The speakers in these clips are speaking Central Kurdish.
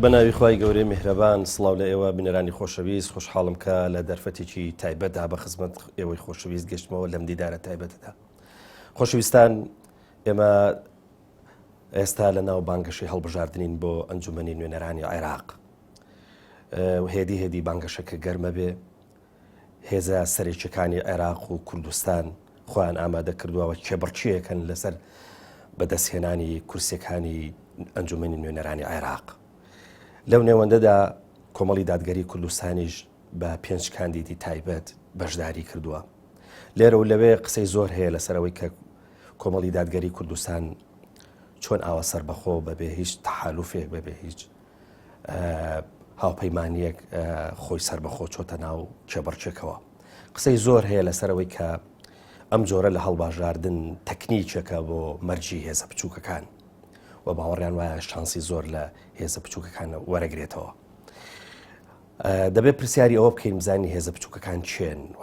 بەناوی خی گەورەی میهرەبان سڵاو لە ئێوە بنەرانی خۆشەویست خوشحاڵم کە لە دەرفەتێکی تایبەتدا بە خزمەت ئێوەی خۆشەویست گەشتمەوە لەم دیدارە تایبەتدا. خۆشەویستان ئێمە ئێستا لە ناو بانگەشەی هەڵبژاردنین بۆ ئەنجومەنی نوێنەرانی عێراق. هێدی بانگەشەکە گەرمە بێ، هێزە سەرێکیەکانی عێراق و کوردستان خۆیان ئامادە کردووەوە کێبڕچیەکەن لەسەر بەدەستهێنانی کورسەکانی ئەنجومەنی نوێنەرانی عێراق. لەو نێوەندەدا کۆمەڵی دادگەری کوردستانیش بە 5 کاندیدی تایبەت بەشداری کردووە. لێرە و لەوێ قسەی زۆر هەیە لەسەرەوەی کە کۆمەڵی دادگەری کوردستان چۆن ئاوە سەربەخۆ بەبێ هیچ تەحالوفێک بەبێ هیچ هاوپەیمانیەک خۆی سەربەخۆ چۆتە ناو کێبڕچێکەوە. قسەی زۆر هەیە لەسەرەوەی کە ئەم جۆرە لە هەڵباژاردن تەکنیکێکە بۆ مەرجی هێزە بچووکەکان و باوەڕیان وایە شانسی زۆر لە هێزە بچووکەکان وەرەگرێتەوە. دەبێت پرسیاری ئەوە بکەین بزانین هێزە بچووکەکان چێن و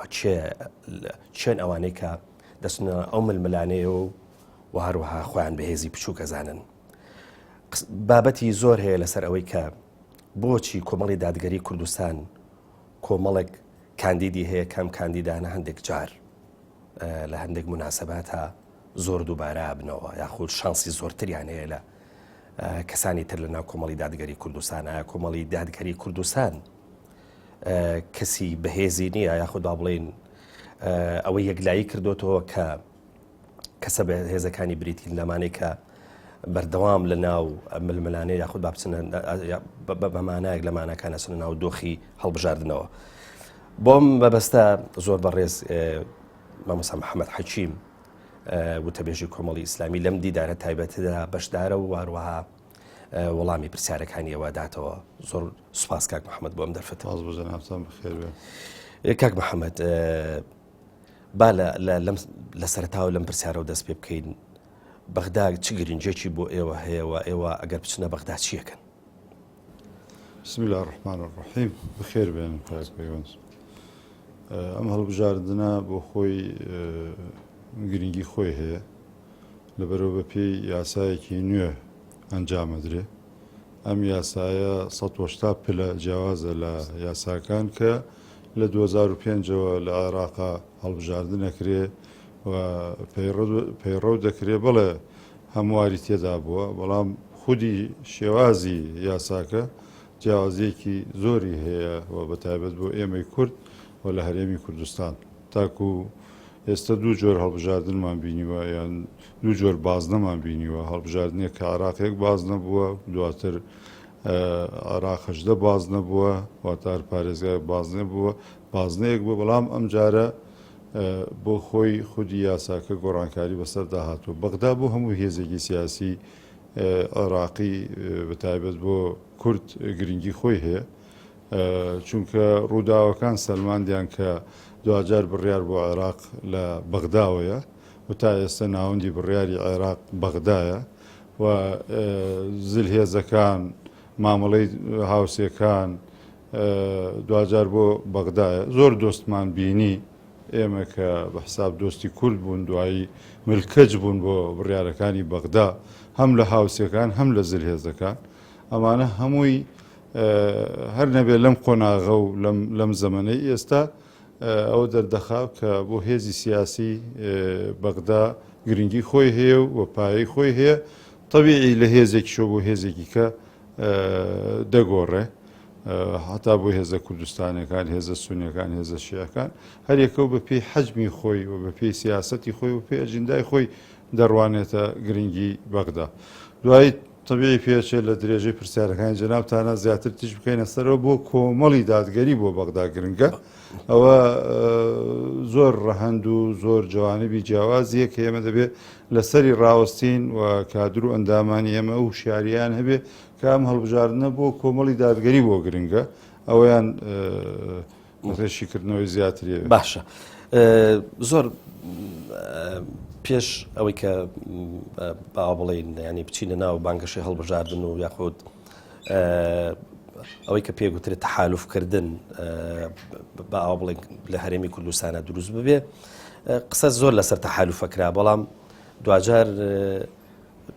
چێن ئەوانەی کە دەچنە ئەو ململانەیە و هەروەها خۆیان بە هێزی بچووکە زانن. بابەتی زۆر هەیە لەسەر ئەوەی کە بۆچی کۆمەڵی دادگەری کوردستان کۆمەڵێک کاندیدی هەیە کەم کاندیدانە هەندێک جار لە هەندێک مناسباتە زۆر دووبارە بنەوە یاخود شانسی زۆرتریان هەیە لە کەسانی تر لە ناو کۆمەڵی دادگەری کوردستان. ئایا کۆمەڵی دادگەری کوردستان کەسی بەهێزی نییە یاخود با بڵێن ئەوەی یەکلایی کردوتەوە کە کەسە بە هێزەکانی بریتی لەمانەی کە بەردەوام لە ناو ململانەیە یاخود با بچنە بەمانایەک لەمانەکانە چنە ناو دۆخی هەڵبژاردنەوە. بۆم بەبەستە زۆر بەڕێز مامۆستا محەممەد حەکیم وتەبێژی کۆمەڵی ئیسلامی لەم دیدارە تایبەتدا بەشدارە و واروەها وەڵامی پرسیارەکانی ئەوە داتەوە. زۆر سوپاس کاک محەممەد بۆم دەرفەت. کاک محەممەد با لە سەرتاوە لەم پرسیارەوە دەست پێ بکەین. بەغدا چ گرنجێکی بۆ ئێوە هەیە و ئێوە ئەگەر بچنە بەغدا چیەکەن؟ بسم الله الرحمن الرحیم. بخێر بێن کاک پەیوەند. ئەم هەڵبژاردنە بۆ خۆی گرنگی خۆی هەیە لەبەرەوە بە پێی یاسایەکی نوێ ئەنجامەدرێ. ئەم یاسایە 180 پلە جیاوازە لە یاساکان کە لە 2005ەوە لە عێراقا هەڵبژاردنەکرێ و پەیڕەو دەکرێ بڵێ هەمواری تێدا بووە، بەڵام خودی شێوازی یاساکە جیاوازیەکی زۆری هەیە و بەتایبەت بۆ ئێمەی کورد و لە هەرێمی کوردستان. تاکو ئێستا دوو جۆر هەڵبژاردنمان بینیوە یان دوو جۆر بازنەمان بینیوە. هەڵبژاردنێک کە عێراقێک باز نەبووە، دواتر عێراقەشدە باز نەبووە، واتار پارێزگای باز نەبووە، بازنەیەک بوو. بەڵام ئەم جارە بۆ خۆی خودی یاساکە گۆڕانکاری بەسەر داهاتوە. بەغدا بۆ هەموو هێزێکی سیاسی عێراقی بەتایبەت بۆ کورد گرنگی خۆی هەیە، چونکە ڕووداوەکان سەلماندیان کە دوجار بڕیار بۆ عێراق لە بەغداوەیە و تا ئێستا ناوەندی بڕیاری عێراق بەغدایە و زلهێزەکان مامەڵەی هاوسێکان دوجار بۆ بەغدایە. زۆر دۆستمان بینی ئێمە کە بە حساب دۆستی کورد بوون دوایی ملکەج بوون بۆ بڕیارەکانی بەغدا، هەم لە هاوسێکان هەم لە زلهێزەکان. ئەمانە هەمووی هەر نەبێت لەم قۆناغە و لەم زەمەنەی ئێستا ئەوە دەردەخاو کە بۆ هێزی سیاسی بەغدا گرنگی خۆی هەیە و پایەی خۆی هەیە. طەبیعی لە هێزێکیشۆ بۆ هێزێکی کە دەگۆڕێ، هەتا بۆ هێزە کوردستانەکان، هێزە سونیەکان، هێزە شیعەکان، هەر یەکەو بە پێی حەجمی خۆی و بە پێی سیاسەتی خۆی و پێی ئەجندای خۆی دەڕوانێتە گرنگی بەغدا. دوایی طبیعی پێچێ لە درێژەی پرسیارەکانی جەنابتانە زیاتر تیژ بکەینە سەرەوە بۆ کۆمەڵی دادگەری بۆ بەغدا گرنگە. ئەوە زۆر ڕەهەند و زۆر جوانبی جیاوازیە کە ئێمە دەبێت لەسەری ڕاوەستین و کادر و ئەندامانی ئێمە و شاریان هەبێ کە ئەم هەڵبژاردنە بۆ کۆمەڵی دادگەری بۆ گرنگە، ئەوەیان ڕێشیکردنەوەی زیاتریە. باشە. زۆر پێش ئەوەی کە باوا بڵێن ینی بچینە ناو بانگەشەی هەڵبژاردن و یاخود ئەوەی کە پێگوترێت تەحالوفکردن باوا بڵێن لە هەرێمی کوردستانە دروست ببێ، قسە زۆر لەسەر تەحالوفەکرا، بەڵام دوجار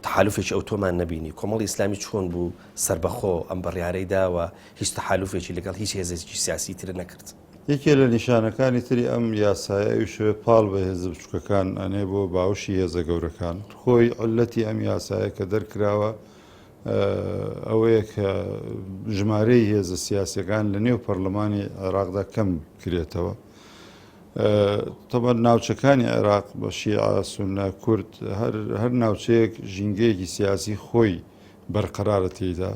تحالفێکی ئەو تۆمان نبینی کۆمەڵی ئیسلامی چۆن بوو سربەخۆ ئەم بەڕیارەیداوە هیچ تحالفێکی لەگەڵ هیچ هێزێکی سیاسی تر نەکرد. یەکێ لە نیشانەکانی تری ئەم یاسایە شوێ پاڵ بە هێزە بچووکەکان ئەنێ بۆ باوشی هێزە گەورەکان خۆی عولەتی ئەم یاسایە کە دەرکراوە ئەوەیە کە ژمارەی هێزە سیاسەکان لە نێو پەرلەمانی عێراقدا کەم کرێتەوە. تەمەن ناوچەکانی عێراق بە شیعە سونە کورد هەر ناوچەیەک ژینگەیەکی سیاسی خۆی بەرقەرارە تێیدا.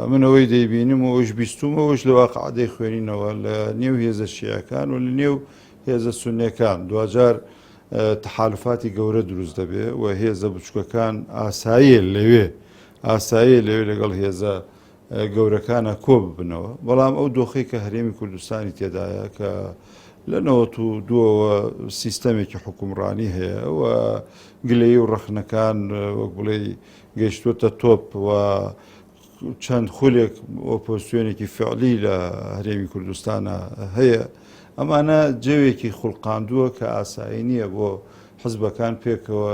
ئەمنەوەی دەیبینم و ئەوش بیستومەوەش لە واقعادەی خوێنینەوە لە نێو هێزە شیعەکان و لە نێو هێزە سونیەکان دوجار تحالفاتی گەورە دروست دەبێ و هێزە بچووکەکان ئاساییە لەوێ لەگەڵ هێزە گەورەکانە کۆ ببنەوە. بەڵام ئەو دۆخی کە هەرێمی کوردستانی تێدایە کە لە 92ەوە سیستەمێکی حکومڕانی هەیە و گلەی و ڕەخنەکان وەک بڵێ گەیشتوتە تۆپ و چەند خولێک ئۆپۆزیسیۆنێکی فعلی لە هەرێمی کوردستانە هەیە. ئەمانە جێوێکی خوڵقاندووە کە ئاسایی نییە بۆ حزبەکان پێکەوە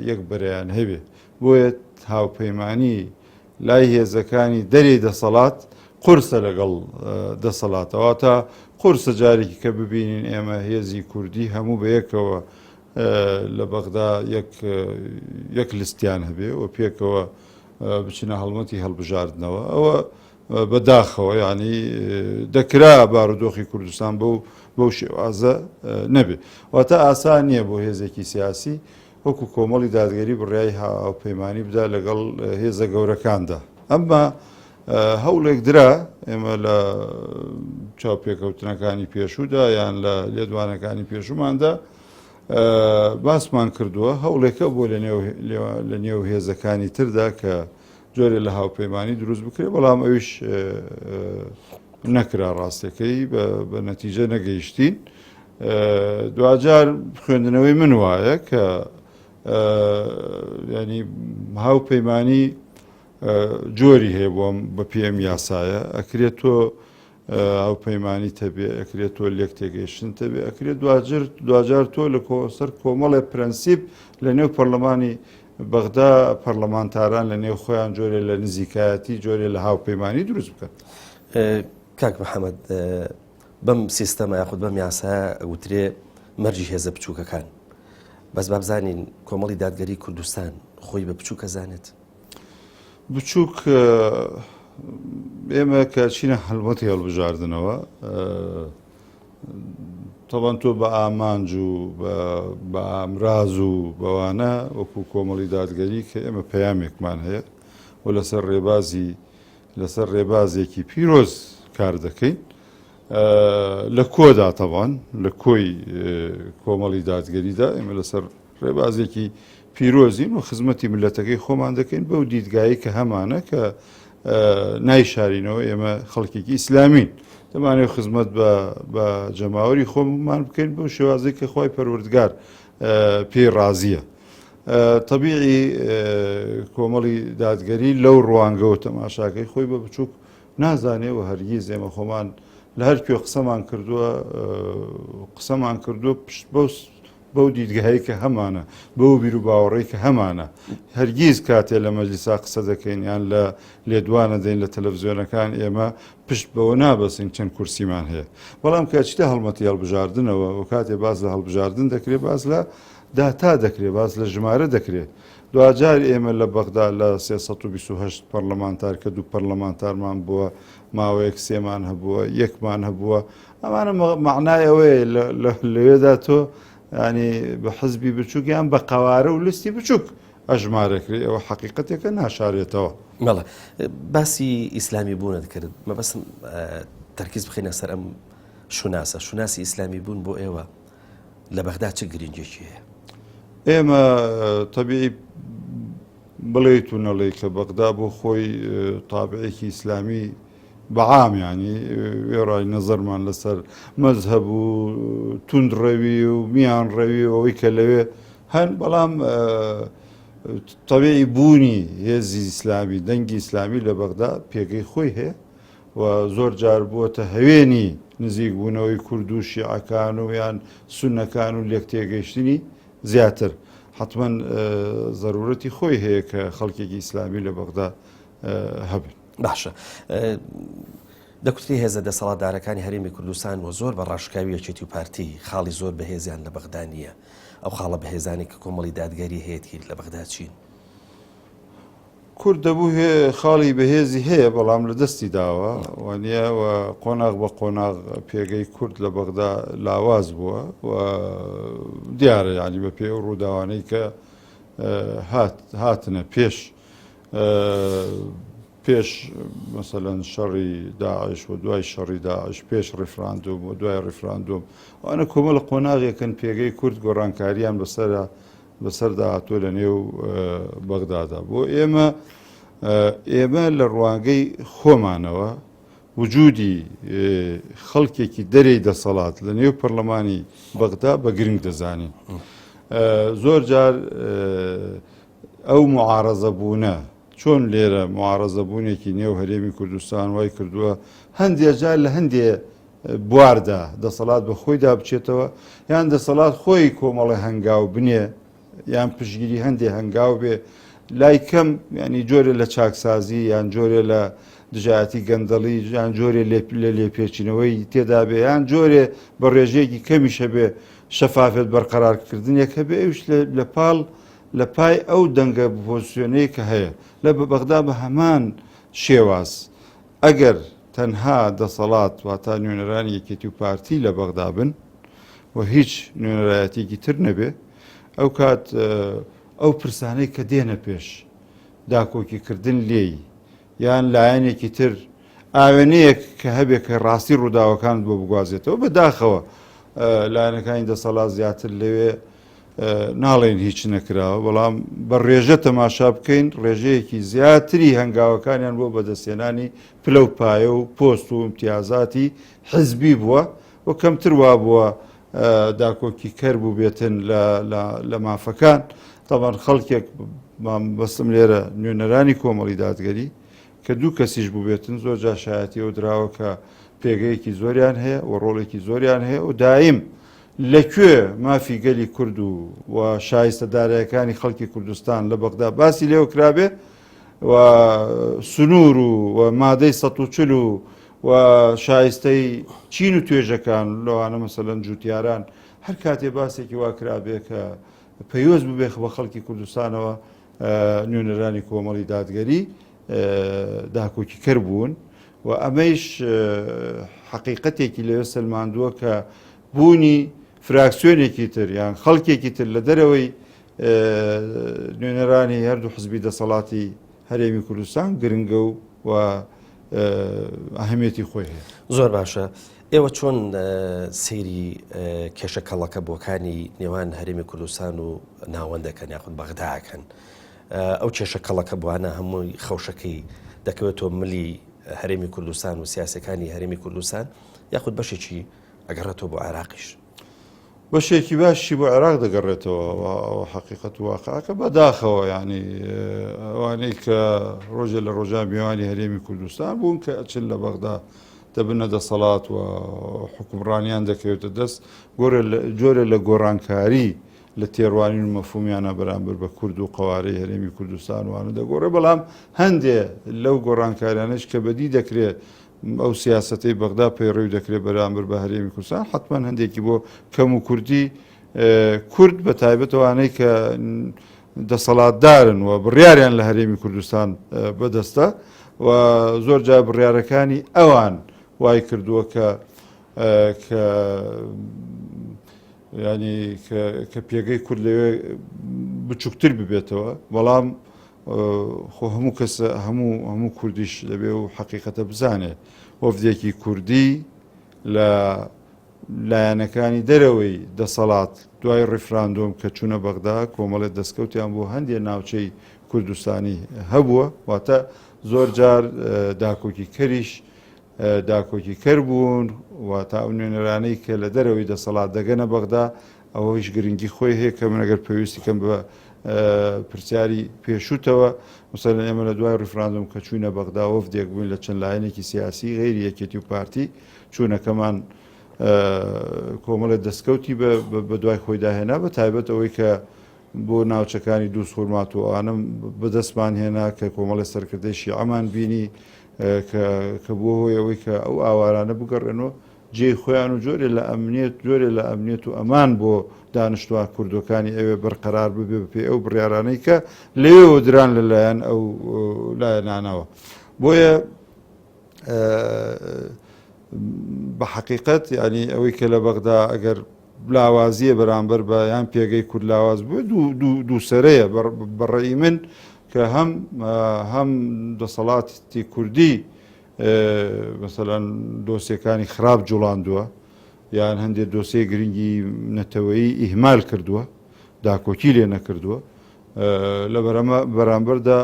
یەک بەرەیان هەبێ. بۆیە هاوپەیمانی لای هێزەکانی دەرێ دەسەڵات قورسە لەگەڵ دەسەڵاتەوە تا قورسە جارێکی کە ببینین ئێمە هێزی کوردی هەموو بە یەکەوە لە بەغدا یەک لستیان هەبێ و پێکەوە بچینە هەڵمەتی هەڵبژاردنەوە ئەوە بەداخەوە ینی دەکرا بارودۆخی کوردستان بەو شێوازە نەبێ. واتە ئاسان نییە بۆ هێزێکی سیاسی وەکو کۆمەڵی دادگەری بڕیای هاوپەیمانی بدا لەگەڵ هێزە گەورەکاندا. ئەمما هەوڵێک درا ئێمە لە چاوپێکەوتنەکانی پێشوودا یان لە لێدوانەکانی پێشووماندا باسمان کردووە هەوڵێکە بۆ لە نێو هێزەکانی تردا کە جۆرێ لە هاوپەیمانی دروست بکرێت بەڵام ئەویش نەکرا ڕاستەکەی بە نەتیجە نەگەیشتین. دوجار خوێندنەوەی من وایە کە ینی هاوپەیمانی جۆری هەیە بۆم بە پێم یاسایە ئەکرێت تۆ هاوپەیمانی تەبێ ئەکرێت تۆ لێک تێگەیشتن تەبێ ئەکرێت دوجار تۆ لە سەر کۆمەڵێ پرەنسیب لە نێو پەرلەمانی بەغدا پەرلەمانتاران لە نێو خۆیان جۆرێ لە نزیکایەتی جۆرێ لە هاوپەیمانی دروست بکەن. کاک محەممەد بەم سیستەمە یاخود بەم یاسایە وترێ مەرجی هێزە بچووکەکان بەس بابزانین کۆمەڵی دادگەری کوردستان خۆی بە بچووکە زانێت. بچووک ئێمە کە چینە هەڵمەتی هەڵبژاردنەوە تەڵەن تۆ بە ئامانج و بە ئامراز و بەوانە وەکو کۆمەڵی دادگەری کە ئێمە پەیامێکمان هەیە و لەسەر ڕێبازێکی پیرۆز کار دەکەین لە کۆدا تەوان لە کۆی کۆمەڵی دادگەریدا ئێمە لەسەر ڕێبازێکی پیرۆزین و خزمەتی ملەتەکەی خۆمان دەکەین بەو دیدگایی کە هەمانە کە نایشارینەوە ئێمە خەڵکێکی ئیسلامین دەمانێت خزمەت بە جەماوەری خۆمان بکەین بەو شێوازەی کە خۆی پەروەردگار پێی ڕازیە. طبیعی کۆمەڵی دادگەری لەو ڕوانگەوە تەماشاکەی خۆی بە بچووک نازانێ و هەرگیز ئێمە خۆمان لە هەر کوێ قسەمان کردووە پشت بەو دیدگایی کە هەمانە بەو بیر و باوەڕێی کە هەمانە هەرگیز کاتێ لە مەجلیسا قسە دەکەین یان لە لێدوانە دەین لە تەلەڤیزیۆنەکان ئێمە پشت بەوە نابەسین چەند کورسیمان هەیە. بەڵام کاچتە هەڵمەتی هەڵبژاردنەوە و کاتێ باز لە هەڵبژاردن دەکرێت باز لە داتا دەکرێت باز لە ژمارە دەکرێت. دوجار ئێمە لە بەغدا لە 328 پەرلەمانتار کە دوو پەرلەمانتارمان بووە ماوەیەک سێمان هەبووە یەکمان هەبووە ئەمانە معنای ئەوەیە لەوێدا تۆ ینی بە حزبی بچووک یان بە قەوارە و لستی بچووک ئەژمارەکرێت ئەوە حەقیقەتێکە ناشارێتەوە. مەڵە باسی ئیسلامی بوونە دەکرد مەبەستم تەرکیز بخینە سەر ئەم شوناسی ئیسلامی بوون بۆ ئێوە لە بەغدا چه گرنگێکی هەیە؟ ئێمە تەبیعی بڵێیت و نەڵێ کە بەغدا بۆ خۆی تابعێکی ئیسلامی بەعام ینی وێڕای نەزەرمان لەسەر مەزهەب و توندڕەوی و میان ڕەوی ئەوەی کە لەوێ هەن بەڵام تەبیعی بوونی هێزی ئیسلامی دەنگی ئیسلامی لە بەغدا پێگەی خۆی هەیە و زۆر جار بووەتە هەوێنی نزیک بوونەوەی کورد و شیعەکان و یان سونەکان و لێک تێگەیشتنی زیاتر حتمما ضرورەتی خۆی هەیە کە خەڵکێکی ئیسلامی لە بەغدا هەبن. باشە. دەکوتی هێزە دەسەڵاتدارەکانی هەرێمی کوردستان و زۆر بە ڕاشکاویەکێتی و پارتی خاڵی زۆر بەهێزیان لە بەغدا نییە. ئەو خاڵە بەهێزانی کە کۆمەڵی دادگەری هەیەی لە بەغدا چین؟ کورد دەبوو خاڵی بەهێزی هەیە بەڵام لە دەستی داوە وانە قۆناغ بە قۆناغ پێگەی کورد لە بەغدا لاواز بووە و دیارە ینی بە پێ ڕووداوانەی کە هاتنە پێش مەسەلەن شەڕی داعش و دوای شەڕی داعش پێش ڕیفراندوم و دوای ڕیفراندوم ئەوانە کۆمەڵ قۆناغێکن پێگەی کورد گۆڕانکاریان بەسەردا هاتووە لە نێو بەغدادا بۆ ئێمە لە ڕوانگەی خۆمانەوە وجودی خەڵکێکی دەرەی دەسەڵات لە نێو پەرلەمانی بەغدا بە گرنگ دەزانین. زۆر جار ئەو معارەزە بوونە چۆن لێرە معارەزەبوونێکی نێو هەرێمی کوردستان وای کردووە هەندێک جار لە هەندێ بواردا دەسەڵات بە خۆیدا بچێتەوە یان دەسەڵات خۆی کۆمەڵی هەنگاو بنێ یان پشگیری هەندێک هەنگاو بێ لای کەم ینی جۆرە لە چاکسازی یان جۆرە لە دژایەتی گەندەڵی یان جۆرێ لە لێپێچینەوەی تێدا بێ یان جۆرێ بە ڕێژەیەکی کەمیشە بێ شەفافێت بەرقەرارکردنێکە بێ ئەوش لە پای ئەو دەنگە پۆزیسیۆنەیە کە هەیە لە بەغدا بە هەمان شێواز ئەگەر تەنها دەسەڵات واتە نوێنەرانی یەکێتی و پارتی لە بەغدا بن و هیچ نوێنەرایەتێکی تر نەبێ ئەو کات ئەو پرسانەی کە دێنە پێش داکۆکیکردن لێی یان لایەنێکی تر ئاوێنەیەک کە هەبێت کە ڕاستی ڕووداوەکان بۆ بگوازێتەوە بەداخەوە لایەنەکانی دەسەڵات زیاتر لەوێ ناڵێن هیچ نەکراوە بەڵام بە ڕێژە تەماشا بکەین ڕێژەیەکی زیاتری هەنگاوەکانیان بۆ بەدەستێنانی پلە و پایە و پۆست و امتیازاتی حزبی بووە و کەمتر وا بووە داکۆکی کەر بوو بێتن لە مافەکان تەمان خەڵکێک بەستم لێرە نوێنەرانی کۆمەڵی دادگەری کە دوو کەسیش بوو بێتن زۆر جا شایەتی ئەو دراوە کە پێگەیەکی زۆریان هەیە و ڕۆڵێکی زۆریان هەیە و دایم لەکوێ مافی گەلی کورد و شایستەدارەکانی خەڵکی کوردستان لە بەغدا باسی لێو کرابێ و سنوور و مادەی ١40 و شایستەی چین و توێژەکان لەوانە مەسەلەن جوتیاران هەر کاتێ باسێکی وا کرابێ کە پەیوەست ببێ بە خەڵکی کوردستانەوە نوێنەرانی کۆمەڵی دادگەری داکۆکی کەر بوون و ئەمەیش حەقیقەتێکی لەوێ سەلماندووە کە بوونی فراکسیۆنێکی تر یان خەڵکێکی تر لە دەرەوەی نوێنەرانی هەردوو حزبی دەسەڵاتی هەرێمی کوردستان گرنگە و ئەهەمێتی خۆی هەیە. زۆر باشە. ئێوە چۆن سەیری کێشە کەڵەکە بۆکانی نێوان هەرێمی کوردستان و ناوەندەکەن یاخود بەغداکەن ئەو کێشە کەڵەکە بوانە هەمووی خەوشەکەی دەکەوێتەوە ملی هەرێمی کوردستان و سیاسەکانی هەرێمی کوردستان یاخود بەشێکی ئەگەڕێتەوە بۆ عێراقیش بەشێکی باشی بۆ عێراق دەگەڕێتەوە حقیقەت واقعەکە بەداخەوە ینی ئەوانەی کە ڕۆژێ لە ڕۆژان میوانی هەرێمی کوردستان بوون کە ئەچن لە بەغدا دەبنە دەسەڵات و حکومڕانیان دەکەوێتە دەست جۆرە لە گۆڕانکاری لە تێڕوانین و مەفهومیانە بەرامبەر بە کورد و قەوارەی هەرێمی کوردستان وانە دەگۆڕێ بەڵام هەندێ لەو گۆڕانکاریانش کە بەدی دەکرێت ئەو سیاسەتەی بەغدا پەیڕەوی دەکرێت بەرامبەر بە هەرێمی کوردستان حتمما هەندێکی بۆ کەم و کوردی کورد بە تایبەتەوانەی کە دەسەڵاتدارن و بڕیاریان لە هەرێمی کوردستان بەدەستە و زۆر جا بڕیارەکانی ئەوان وای کردووە کە ینی کە پێگەی کورد لەوێ بچووکتر ببێتەوە بەڵام خۆ هەموو کەس هەموو کوردیش دەبێ و حقیقەتە بزانێ وەفدێکی کوردی لە لایەنەکانی دەرەوەی دەسەڵات دوای ڕیفراندۆم کە چوونە بەغدا کۆمەڵێت دەستکەوتیان بۆ هەندێک ناوچەی کوردستانی هەبووە واتە زۆر جار داکۆکی کەریش داکۆکی کەر بوون و تا ئەو نوێنەرانەی کە لە دەرەوەی دەسەڵات دەگەنە بەغدا ئەوە هیچ گرنگی خۆی هەیە کە من ئەگەر پێویستی کەم بە پرسیاری پێشوتەوە مثلا ئێمە لە دوای ڕیفراندۆم کە چوونە بەغدا وەفدێک بووین لە چەند لایەنێکی سیاسی غیری یەکێتی و پارتی چوونەکەمان کۆمەڵە دەستکەوتی بە دوای خۆی داهێنا بە تایبەت ئەوەی کە بۆ ناوچەکانی دوو سوورمات و ئەوانم بەدەستمان هێنا کە کۆمەڵی سەرکردەی شیعەمان بینی کە بۆ هۆی ئەوەی کە ئەو ئاوارانە بگەڕێنەوە جێی خۆیان و جۆرێ لە ئەمنیەت و ئەمان بۆ دانیشتوان کوردەکانی ئەوێ بەرقەرار ببێ بپێ ئەو بڕیارانەی کە لەوێ دران لەلایەن ئەو لایەنانەوە. بۆیە بە حەقیقەت ینی ئەوەی کە لە بەغدا ئەگەر لاوازیە بەرامبەر بە یان پێگەی کورد لاواز بووە دووسەرەیە بەڕێی من کە هەم دەسەڵاتی کوردی مەسەلەن دۆسیەکانی خراپ جوڵاندووە یان هەندێک دۆسیە گرنگی نەتەوەیی ئیهمال کردووە داکۆکی لێ نەکردووە لە بەرامبەردا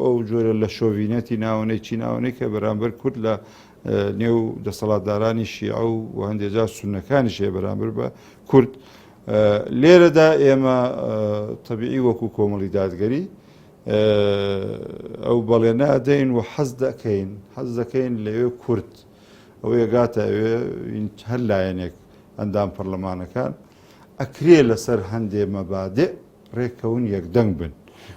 ئەو جۆرە لە شۆڤینەتی ناوەنەی چی ناوەنەی کە بەرامبەر کورد لە نێو دەسەڵاتدارانی شیعە و هەندێک جار سونەکانیشێ بەرامبەر بە کورد. لێرەدا ئێمە تەبیعی وەکو کۆمەڵی دادگەری ئەو بەڵێنە دەین و حەز دەکەین لەوێ کورد ئەو ێگاتە هەر لایەنێک ئەندام پەرلەمانەکان ئەکرێ لەسەر هەندێ مەبادێ ڕێککەون یەکدەنگ بن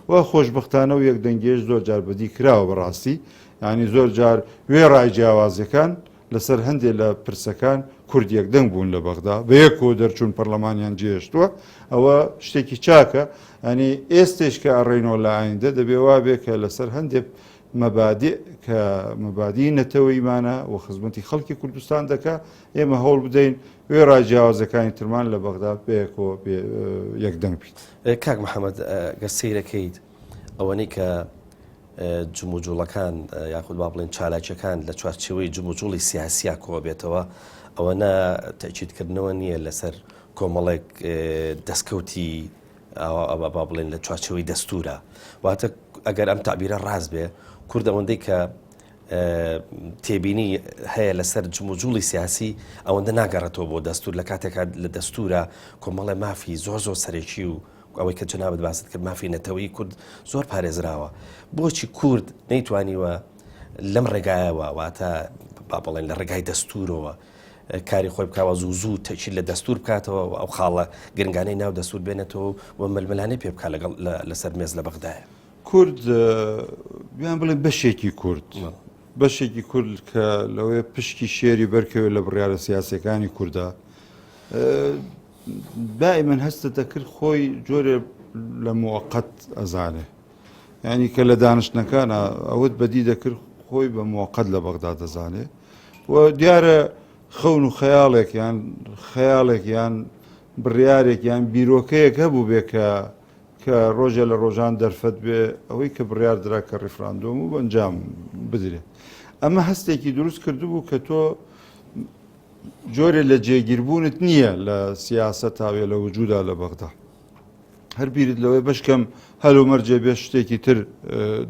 و خۆشببختانە و یەکدەنگێش زۆر جار بەدی کراوە بەڕاستی ینی زۆر جار وێ ڕای جیاوازەکان لەسەر هەندێک لە پرسەکان کورد یەکدەنگ بوون لە بەغدا بە یەکەوە دەرچوون پەرلەمانیان جێشتووە ئەوە شتێکی چاکە ئەنی ئێستش کە ئەڕێنەوە لە ئایندە دەبێ وا بێ کە لەسەر هەندێک مەبادێ کە مەبادی نەتەوەیمانە و خزمەتی خەڵکی کوردستان دەکا ئێمە هەوڵ بدەین وێ ڕای جیاوازەکانی ترمان لە بەغدا بەیەکەوە یەکدەنگ بیت. کاک محەممەد گەر سەیرەکەیت ئەوەنەی کە جموجوڵەکان یاخود با بڵێن چالاکیەکان لە چوارچێوەی جموجوڵی سیاسیا کۆ بێتەوە ئەوەنە تەکیدکردنەوە نییە لەسەر کۆمەڵێک دەستکەوتی با بڵێن لە چوارچێوەی دەستورە واتە ئەگەر ئەم تعبیرە ڕاست بێ کورد ئەوەندەی کە تێبینی هەیە لەسەر جموجوڵی سیاسی ئەوەندە ناگەڕێتەوە بۆ دەستور لە کاتێکا لە دەستورە کۆمەڵێ مافی زۆر سەرێکی و ئەوەی کە جنابەت باست کرد مافی نەتەوەی کورد زۆر پارێزراوە بۆچی کورد نەیتوانیوە لەم ڕێگایەوە واتە با بڵێن لە ڕێگای دەستورەوە کاری خۆی بکاوە زوو تەکیل لە دەستور بکاتەوە ئەو خاڵە گرنگانەی ناو دەستور بێنێتەوە و ململانەی پێ بکات لەگەڵ لەسەر مێز لە بەغدایە. کورد بیان بڵێ بەشێکی کورد کە لەوەیە پشکی شێری بەرکەوێت لە بڕیارە سیاسەکانی کووردا دائیمەن هەستە دەکرد خۆی جۆرێ لە موقت ئەزانێ ینی کە لە دانیشتنەکانە ئەوت بەدی دەکرد خۆی بە موقت لە بەغدا دەزانێ و دیارە خەون و خەیاڵێک یان بڕیارێک یان بیرۆکەیەک هەبوو بێ کە ڕۆژە لە ڕۆژان دەرفەت بێ ئەوەی کە بڕیار درا کە ڕیفراندۆم و بەنجام بدرێت. ئەمە هەستێکی دروست کردبوو کە تۆ جۆرێ لە جێگیربوونت نییە لە سیاسە تاوێ لە وجودا لە بەغدا هەر بیرت لەوەی بەشکەم هەلو مەرجێ بێ شتێکی تر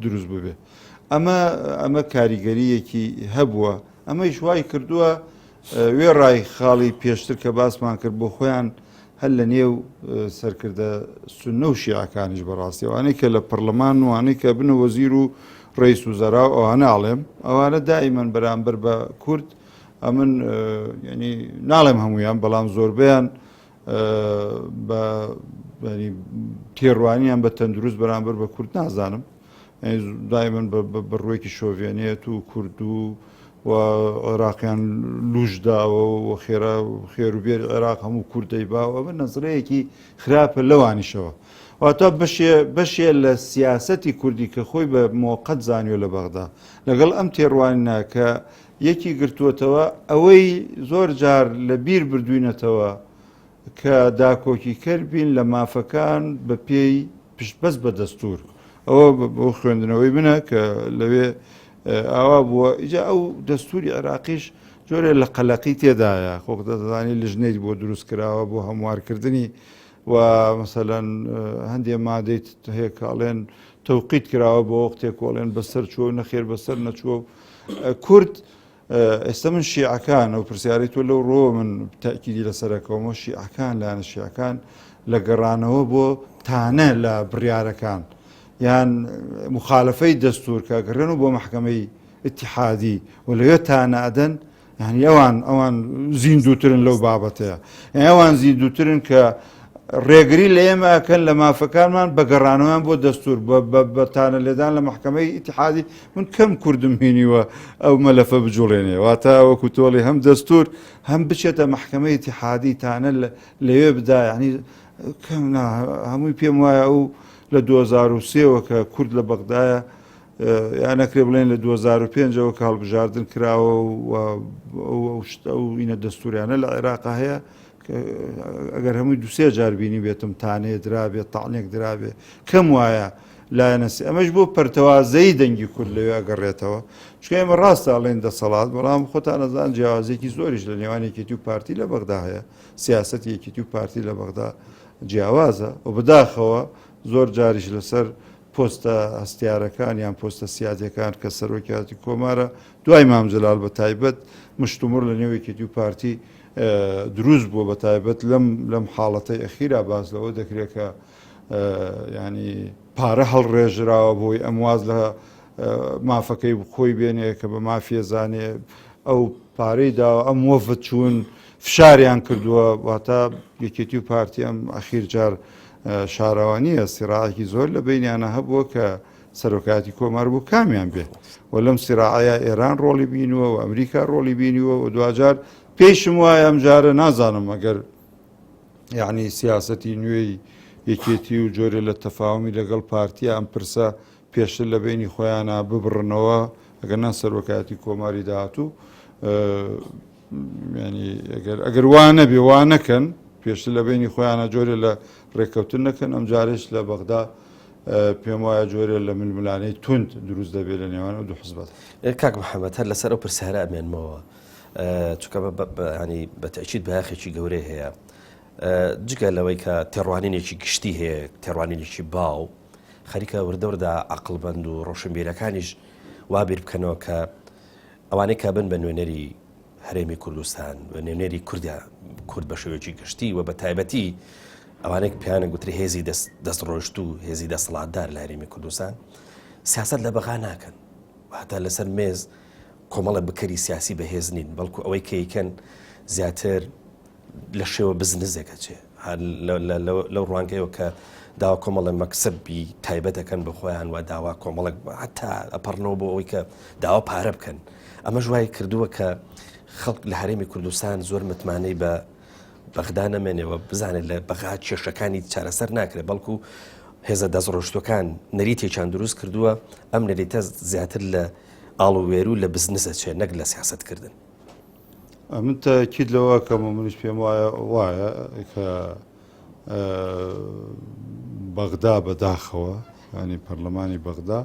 دروست ببێ. ئەمە کاریگەریەکی هەبووە ئەمەی شوای کردووە وێ ڕای خاڵی پێشتر کە باسمان کرد بۆ خۆیان هەر لە نێو سەرکردە سونە و شیعەکانیش بەڕاستی ئەوانەی کە لە پەرلەمان وانەی کە بنە وەزیر و ڕئیس وزەرا و ئەوانە ئاڵێم ئەوانە دائیمەن بەرامبەر بە کورد ئەمن ینی ناڵێم هەمویان بەڵام زۆربیان بە تێڕوانیان بە تەندروست بەرامبەر بە کورد نازانم دائیمەن بەڕوویەکی شۆڤێنێت و کورد و عێراقیان لوشداوە و خێروبێر عێراق هەموو کوردەی باوە بە نەزرەیەکی خراپە لەوانیشەوە واتە بەشێ لە سیاسەتی کوردی کە خۆی بە موقت زانیوە لە بەغدا لەگەڵ ئەم تێڕوانینا کە یەکی گرتووەتەوە ئەوەی زۆر جار لە بیر بردوینەتەوە کە داکۆکی کردبین لە مافەکان بە پێی پشتبەست بە دەستور ئەوە بۆ خوێندنەوەی بنە کە لەوێ ئاوا بووە ئیجا ئەو دەستوری عێراقیش جۆرێ لە قەلەقی تێدایە خۆک دەزانی لژنەی بۆ دروست کراوە بۆ هەموارکردنی و مەسەلەن هەندێ مادەی هەیە کاڵێن تەوقیت کراوە بۆ وەختێک کۆڵێن بەسەر چوە و نەخێر بەسەر نەچووە کورد ئێستا من شیعەکان ئەو پرسیارەی تۆ لەو ڕۆ من تاکیدی لەسەرەکەومە شیعەکان لاەنە شیعەکان لە گەڕانەوە بۆ تانە لە بڕیارەکان یان مخالفەی دەستور کەگەڕێن و بۆ محکەمەی ئیتیحادی و لەوێ تانەدەن یعنی ئەوان زیندووترن لەو بابەتەیە ئەوان زیندووترن کە ڕێگری لە ئێمەکەن لە مافەکانمان بەگەڕانەوەیان بۆ دەستور بەتانە لێدان لە محکمەی ئیتحادی من کەم کوردم هینیوە ئەو مەلەفە بجوڵێنێ واتە وەکو تۆڵی هەم دەستور هەم بچێتە محکمەی ئیتحادی تانە لەوێ بدا ینی کەم هەمووی پێم وایە ئەو لە 2023ەوە کە کورد لە بەغدایە یان نەکرێ بڵێن لە 2005ەوە کە هەڵبژاردن کراوە ئەو ئینە دەستوریانە لە عێراقا هەیە ئەگەر هەمووی دوسێ جار بینی بێتم تانێ درابێت تاڵنێک درابێ کەم وایە لایەنەسی ئەمەش بۆ پەرتەوازەی دەنگی کورد لەوێ ئەگەڕێتەوە چکە ئێمە ڕاستە ئەڵێن دەسەڵات بەڵام خۆتان نەزان جیاوازێکی زۆریش لە نێوان یەکێتی و پارتی لە بەغدا هەیە سیاسەتی یەکێتی و پارتی لە بەغدا جیاوازە و بەداخەوە زۆر جاریش لەسەر پۆستە هەستیارەکان یان پۆستە سیادەکان کە سەرۆکیاتی کۆمارە دوای مامجلال بە تایبەت مشتومڕ لە نێو یەکێتی و پارتی دروست بووە بە تایبەت لەم حاڵەتەی ئەخیرا باس لەوە دەکرێت کە ینی پارە هەڵڕێژراوە بۆی ئەمواز لە مافەکەی خۆی بێنێ کە بە مافیە زانێ ئەو پارەی داوە ئەم وەفت چوون فشاریان کردووە واتە یەکێتی و پارتی ئەم ئەخیر جار شاراوانیە سیراعەکی زۆر لە بینیانە هەبووە کە سەرۆکاتی کۆمار بوو کامیان بێ و لەم سیراعەیە ئێران ڕۆڵی بینووە و ئەمریکا ڕۆڵی بینیوە و دوجار پێشم وایە ئەم جارە نازانم ئەگەر یعنی سیاسەتی نوێی یەکێتی و جۆرە لە تەفاومی لەگەڵ پارتیە ئەم پرسە پێشتر لە بینی خۆیانە ببڕنەوە ئەگەر سەرۆکاتی کۆماری داهاتوو ینی ئەگەر وانە بێ وانەکەن پێشتر لە بینی خۆیانە جۆرە لە ڕێککەوتن نەکەن ئەم جارش لە بەغدا پێم وایە جۆرە لە ململانەی تند دروست دەبێت لە نێوان دوو حزبەت. کاک محەممەد هەر لەسەر ئەو پرسیارە ئەمێنمەوە چکە ینی بەتەچیت بەیاخێکی گەورەی هەیە جگە لەوەی کە تێڕوانینێکی گشتی هەیە تێڕوانینێکی باو خەریکە وردەوردا عەقڵبەند و ڕۆشنبیرەکانیش وابیر بکەنەوە کە ئەوانەی کا بن بە نوێنەری هەرێمی کوردستان بە نوێنەری کورد بە شێوەیەکی گشتی و بە تایبەتی ئەوانێک پیانە گوتری هێزی دەستڕۆشت و هێزی دەسەڵاتدار لە هەرێمی کوردستان سیاست لە بەغا ناکەن واتە لەسەر مێز کۆمەڵە بکەری سیاسی بەهێز نین بەڵکو ئەوەی کەیکەن زیاتر لە شێوە بزنسێکە چێ لەو ڕوانگەیەوە کە داوا کۆمەڵە مەکسبی تایبەت دەکەن بە خۆیان و داوا کۆمەڵک هەتا ئەپەڕنەوە بۆ ئەوەی کە داوا پارە بکەن ئەمە ژوای کردووە کە خەڵک لە هەرێمی کوردستان زۆر متمانەی بە بەغدا نەمێنێەوە بزانێت لە بەغا کێشەکانی چارەسەر ناکرێت بەڵکو هێزە دەستڕۆشتەکان نەریتێکیان دروست کردووە ئەم نەریتە زیاتر لە ئاڵ و وێرو لە بزنسە چێ نەک لە سیاستکردن. من تاکید لەوە کەم منیش پێم وایە کە بەغدا بەداخەوە ینی پەرلەمانی بەغدا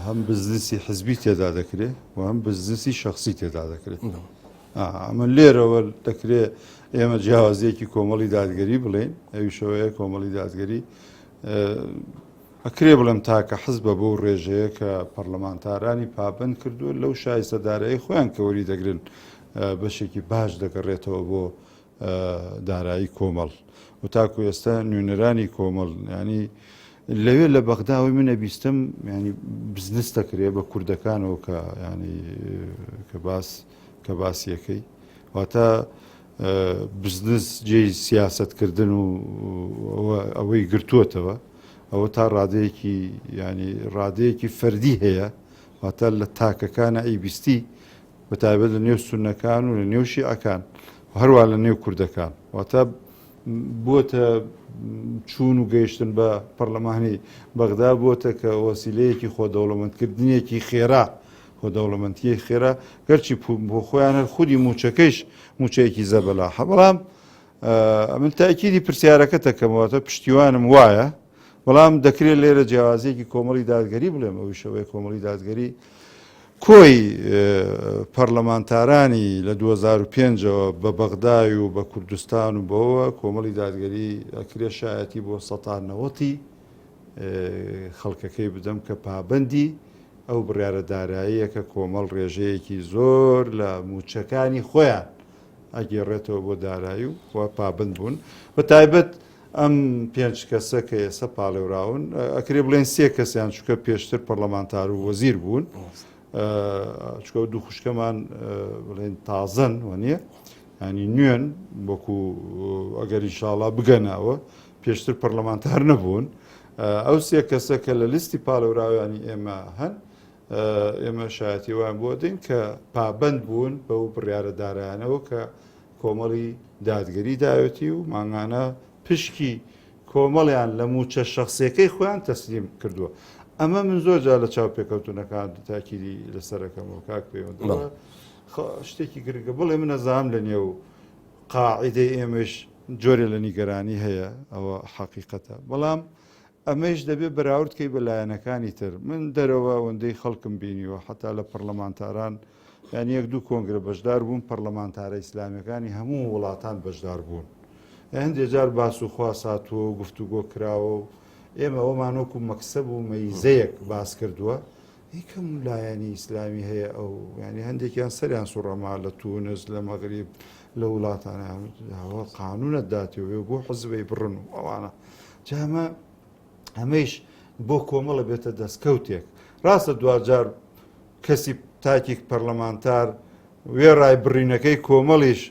هەم بزنسی حزبی تێدا دەکرێت و هەم بزنسی شخصی تێدا دەکرێت. ئەمە لێرەوە دەکرێت ئێمە جیاوازیەکی کۆمەڵی دادگەری بڵێن ئەویشەوەیە کۆمەڵی دادگەری ئەکرێ بڵێم تاکە حزبە بۆ ڕێژەیە کە پەرلەمانتارانی پابند کردووە لەو شایستەدارایی خۆیان کە وەری دەگرن بەشێکی باش دەگەڕێتەوە بۆ دارایی کۆمەڵ و تاکو ئێستا نوێنەرانی کۆمەڵ ینی لەوێ لە بەغداوی منە بیستم ینی بزنس دەکرێت بە کوردەکانەوە کە ینی کە باسیەکەی واتە بزنس جێی سیاستکردن و ئەوەی گرتووەتەوە ئەوە تا ڕادەیەکی ینی ڕادەیەکی فەردی هەیە واتە لە تاکەکانە ئەیبیستی بە تایبەت لە نێو سونەکان و لە نێو شیعەکان و هەروە لە نێو کوردەکان واتە بووەتە چوون و گەیشتن بە پەرلەمانی بەغدا بووەتە کە وەسیلەیەکی خۆدەوڵەمەندکردنیەکی خێرا خۆدەوڵەمەندیە خێرا گەرچی بۆ خۆیان خودی موچەکەیش موچەیەکی زەبەلاحە بەڵام من تاکیدی پرسیارەکە دەکەمەوەتە پشتیوانم وایە بەڵام دەکرێت لێرە جیاوازیەکی کۆمەڵی دادگەری بڵێم ئەوی شەوەیە کۆمەڵی دادگەری کۆی پەرلەمانتارانی لە 2005ەوە بە بەغدای و بە کوردستان و بەوە کۆمەڵی دادگەری ئەکرێ شایەتی بۆ 190 خەڵکەکەی بدەم کە پابەندی ئەو بڕیارە داراییە کە کۆمەڵ ڕێژەیەکی زۆر لە موچەکانی خۆیان ئەگێڕێتەوە بۆ دارایی و پابند بوون بە تایبەت ئەم 5 کەسە کە ئێستا پاڵێوراون ئەکرێ بڵێن 3 کەسیان چکە پێشتر پەرلەمانتار و وەزیر بوون چکە دوو خوشکەمان بڵێن تازەن وە نییە ینی نوێن وەکو ئەگەر ئینشاڵڵا بگەناوە پێشتر پەرلەمانتار نەبوون ئەو سێ کەسە کە لە لیستی پاڵەوراوانی ئێمە هەن ئێمە شایەتی وان بۆ دەین کە پابند بوون بەو بڕیارە دارایانەوە کە کۆمەڵی دادگەری داوێتی و ماگانە پشکی کۆمەڵیان لە موچە شخصیەکەی خۆیان تەسلیم کردووە. ئەمە من زۆر جار لە چاو پێکەوتونەکان تاکیری لەسەرەکەمەوە کاک پەیوەندیەوە شتێکی گرنگە بڵێ من نەزانم لە نێو قاعیدەی ئێمەش جۆرێ لە نیگەرانی هەیە ئەوە حەقیقەتە بەڵام ئەمەش دەبێت بەراوردکەی بەلایەنەکانی تر من دەرەوە ئەوەندەی خەڵکم بینیوە حتا لە پەرلەمانتاران یان یەک دوو کۆنگرە بەشدار بوون پەرلەمانتارە ئیسلامیەکانی هەموو وڵاتان بەشدار بوون هەندێک جار باس و خوا ساتووە و گفتوگۆ کراوە و ئێمە ئەومان وەکو مەکسەب و مەیزەیەک باس کردووە هیکەم لایەنی ئیسلامی هەیە ئەو ینی هەندێکیان سەریان سوڕەما لە تونس لە مەغریب لە وڵاتانە قانونەت داتیوێ بۆ حزبەی بڕن و ئەوانە جامە ئەمەش بۆ کۆمەڵە بێتە دەستکەوتێک ڕاستە دوجار کەسی تاکێک پەرلەمانتار وێ ڕای بڕینەکەی کۆمەڵیش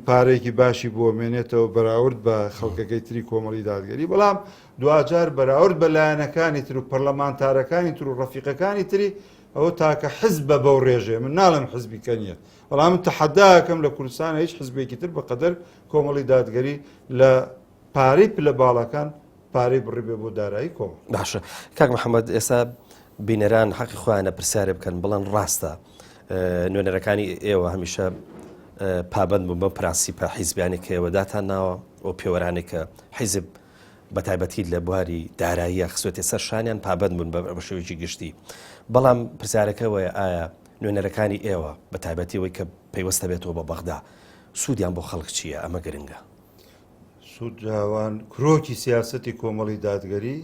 پارێکی باشی بۆ مێنێتەوە بەراورد بە خەڵکەکەی تری کۆمەڵی دادگەری بەڵام دوجار بەراورد بە لایەنەکانی تر و پەرلەمانتارەکانی تر و ڕەفیقەکانی تری ئەوە تاکە حزبە بەو ڕێژێ من ناڵم حزبیکە نییە بەڵام تەحەداکەم لە کوردستان هیچ حزبێکی تر بەقەدەر کۆمەڵی دادگەری لە پارەی پلە باڵەکان پارەی بڕێ بۆ دارایی کۆم باشە کاک محەممەد ئێستا بینەران حەقی خۆیانە پرسیارێ بکەن بڵێن ڕاستە نوێنەرەکانی ئێوە هەمیشە پابند بوون بە پرانسیپە حیزبیانی کە ئێوەداتان ناوە ئەو پێوەرانێک کە حیزب بە تایبەتی لە بواری داراییە خسوێتی سەر شانیان پابند بوون بە شێوەیەکی گشتی بەڵام پرسیارەکەەوەی ئایا نوێنەرەکانی ئێوە بە تایبەتی ئەوەی کە پەیوەستە بێتەوە بە بەغدا سوودیان بۆ خەڵک چییە ئەمە گرنگە سوود جاوان کرۆکی سیاسەتی کۆمەڵی دادگەری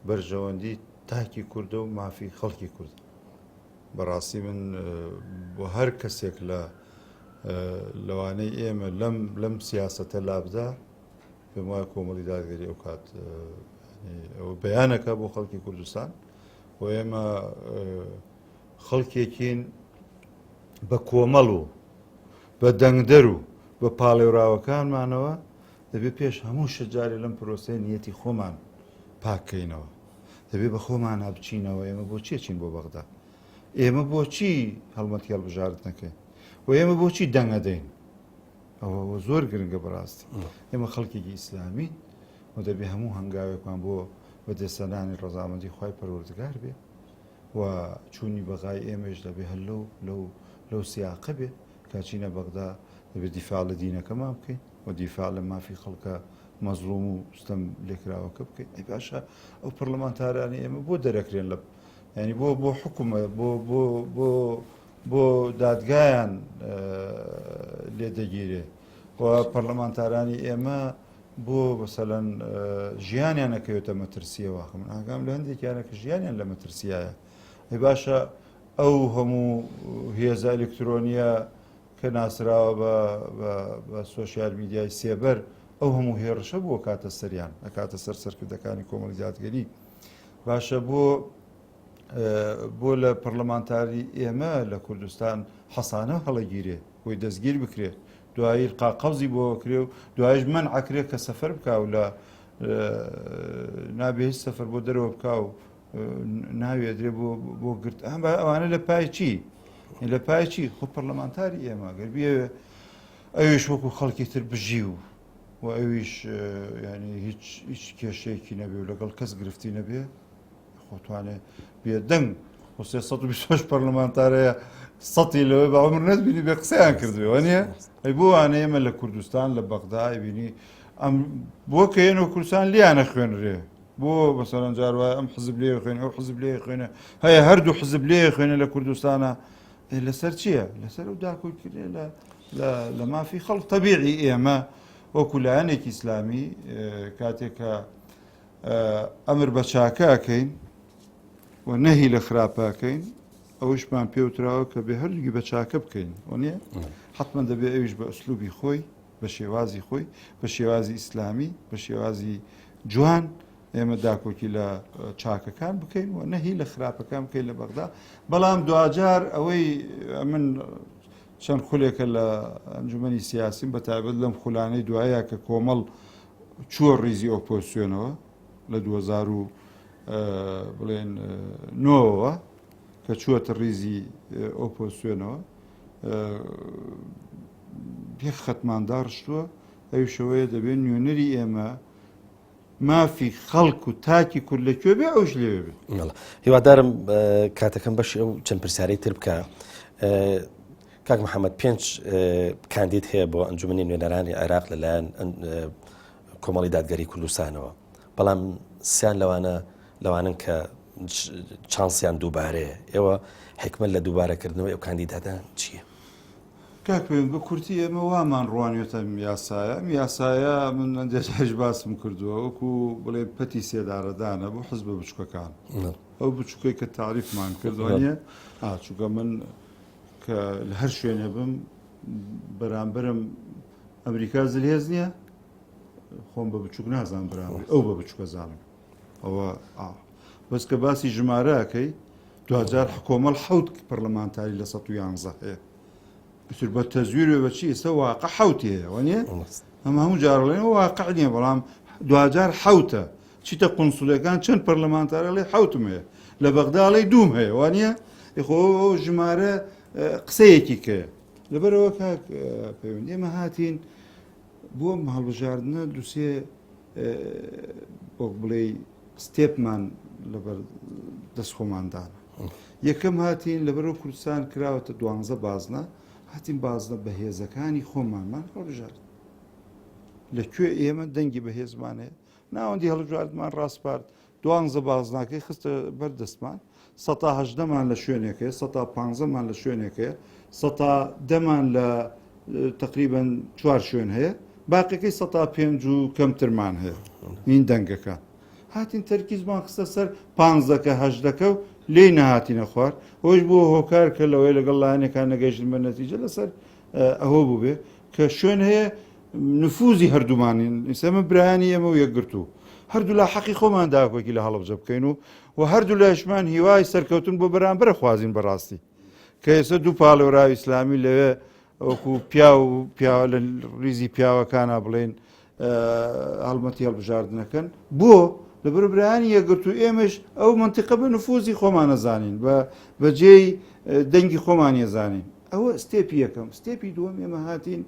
بەرژەوەندی تاکی کوردە و مافی خەڵکی کورد بەڕاستی من بۆ هەر کەسێک لە لەوانەی ئێمە لەم سیاسەتە لابدا پێم وایە کۆمەڵی دادگەری ئەو کات ئەوە بەیانەکە بۆ خەڵکی کوردستان و ئێمە خەڵکێکین بە کۆمەڵ و بە دەنگدەر و بە پاڵێوراوەکانمانەوە دەبێت پێش هەموو شەجارێ لەم پرۆسەی نیەتی خۆمان پاکەینەوە دەبێت بە خۆمان بچینەوە ئێمە بۆ چێچین بۆ بەغدا ئێمە بۆچی هەڵمەتی هەڵبژارت نەکەین و ئێمە بۆچی دەنگەدەین ئەوە زۆر گرنگە بەڕاستی ئێمە خەڵکێکی ئیسلامی و دەبێت هەموو هەنگاوێکمان بۆ بەدەستەنانی ڕەزامەندی خوای پەروەردگار بێ و چوونی بەغای ئێمەش دەبێت هەر لەو سیاقە بێ کاچینە بەغدا دەبێت دیفاع لە دینەکەمان بکەین و دیفاع لە مافی خەڵکە مەزلوم و ستەم لێکراوەکە بکەین ئەی باشە ئەو پەرلەمانتارانی ئێمە بۆ دەرەکرێن لە ینی بۆ حکومە بۆ دادگایان لێدەگیرێ و پەرلەمانتارانی ئێمە بۆ بەسەلەن ژیانیان نەکەوێتە مەترسیەوە من ئاگام لە هەندێکیانە کە ژیانیان لە مەترسیایە ئەی باشە ئەو هەموو هێزە ئەلکترۆنیە کە ناسراوە بە سۆشیال میدیای سێبەر ئەو هەموو هێڕشە بووە کاتە سەریان ئەکاتە سەر سەرکردەکانی کۆمەڵی دادگەری باشە بۆ لە پەرلەمانتاری ئێمە لە کوردستان حەسانە هەڵەگیرێ بۆی دەستگیر بکرێت دوایی قاقەوزی بۆ کرێ و دوایش من عکرێت کە سەفەر بکە و لە نابێ هیچ سەفەر بۆ دەرەوە بکە و ناوێدرێ بۆ گرت ئەوانە لە پای چی لە پای چی خۆ پەرلەمانتاری ئێمە گەربیە ئەویش وەکو خەڵکی تر بژی و ئەویش ینی هیچ کێشەیەکی نەبێ و لەگەڵ کەس گرفتی نەبێ خۆتوانێ بێدەنگ 326 پەرلەمانتارەیە سەتی لەوەی باوەڕ نەتبینی بێ قسەیان کردوێەوە نییە ئەی بۆ وانە ئێمە لە کوردستان لە بەغدای بینی بۆ کە هێنەوە کوردستان لیانە خوێنرێ بۆ بەسەرەن جاروایە ئەم حزب لێ خوێنە ئەو حزب لێ خوێنە هەیە هەردوو حزب لێ خوێنە لە کوردستانە لەسەر چییە لەسەر ئەو داکوکرێ لە مافی خەڵک تەبیعی ئێمە وەکو لایەنێکی ئیسلامی کاتێکە ئەمر بە چاکەکەین و نەهی لە خراپەکەین ئەوشمان پێوتراوە کە بێ هەردووگی بە چاکە بکەین وانە حتمما دەبێت ئەویش بە ئوسلوبی خۆی بە شێوازی خۆی بە شێوازی ئیسلامی بە شێوازی جوان ئێمە داکۆکی لە چاکەکان بکەین و نەهی لە خراپەکان بکەین لە بەغدا بەڵام دوجار ئەوەی من چەند خولێکە لە ئەنجومەنی سیاسیم بە تایبەت لەم خولانەی دوایە کە کۆمەڵ چووە ڕیزی ئۆپۆزیسیۆنەوە لە 2000 بڵێن نۆەوە کە چووەتە ڕیزی ئۆپۆزیسیۆنەوە یەک خەتماندار شتووە ئەو شەوەیە دەبێت نوێنەری ئێمە مافی خەڵک و تاکی کورد لەکوێ بێ ئەوش لێوێ بێ. هیوادارم کاتەکەم بەشی ئەو چەند پرسیارەی تر بکە. کاک محەممەد 5 کاندید هەیە بۆ ئەنجومەنی نوێنەرانی عێراق لەلایەن کۆمەڵی دادگەری کوردستانەوە، بەڵام سیان لەوانن کە چانسیان دووبارەیە. ئێوە حکمت لە دووبارەکردنەوەی ئەو کاندیداتان چییە؟ کاک پێم بە کورتی ئێمە وامان ڕوانێتە یاسایە من ئەندێش باسم کردووە وەکو بڵێ پەتی سێدارەدانە بۆ حزب بچووکەکان ئەو بچووکەی کە تاریفمان کردوانە چووکە من کە لە هەر شوێنێ بم بەرامبرم ئەمریکا زلهێز نییە خۆم بە بچووک نازان بەرامبەر ئەو بە بچووکە زانم ئەوە بەس کە باسی ژمارەکەی 2000 حکۆمەڵ 7 پەرلەمانتاری لە 111 هەیە بتر بە تەزویرێ بەچی ئێستا واقع 7 هەیە وانە ئەمە هەموو جارڵێن واقع نییە بەڵام 2007 چیتە قونسولەکان چەند پەرلەمانتارە لێ 7 هەیە لە بەغداڵی 2 هەیە وانە خۆ ژمارە قسەیەکی کەیە لەبەرەوە کاک پەیوەند ئێمە هاتین بۆ هەڵبژاردنە دووسێ بۆ بڵێ ستێپمان لەبەر دەست خۆماندانە. یەکەم هاتین لەبەرەوە کوردستان کراوەتە 12 بازنە هاتین بازنە بەهێزەکانی خۆمانمان هەڵبژارد لەکوێ ئێمە دەنگی بەهێزمانەیە ناوەندی هەڵبژاردمان ڕاستپارد 12 بازناکەی خستە بەردەستمان 110مان لە شوێنێکەیە 115مان لە شوێنێکەیە 110مان لە تقریبەن 4 شوێن هەیە باقیەکەی 105 و کەمترمان هەیە این دەنگەکان هاتین تەرکیزمان خستە سەر 15کە 8دەکە و لێی نەهاتینە خوار ئەوش بۆ هۆکار کە لەوەی لەگەڵ لایەنێکان نەگەیشتن بە نەتیجە لەسەر ئەوە بوو بێ کە شوێن هەیە نفوزی هەردوومانین ئێمە برایانی ئێمە و یەکگرتوو هەردوو لە حەقی خۆمان داکۆکی لە هەڵەبجە بکەین و هەردوو لەشمان هیوای سەرکەوتن بۆ بەرامبەر خوازین بەڕاستی کە ئێستا دوو پاڵێوراوی ئیسلامی لەوێ وەکو پیا و لە ریزی پیاوەکانە بڵێن هەڵمەتی هەڵبژاردنەکەن بۆ لە بەربرانی یەکگرتو ئێمەش ئەو منتیقە بە نفوزی خۆمان نەزانین بە جێی دەنگی خۆمان ێزانین ئەوە ستێپی یەکەم ستێپی دووەم ئێمە هاتین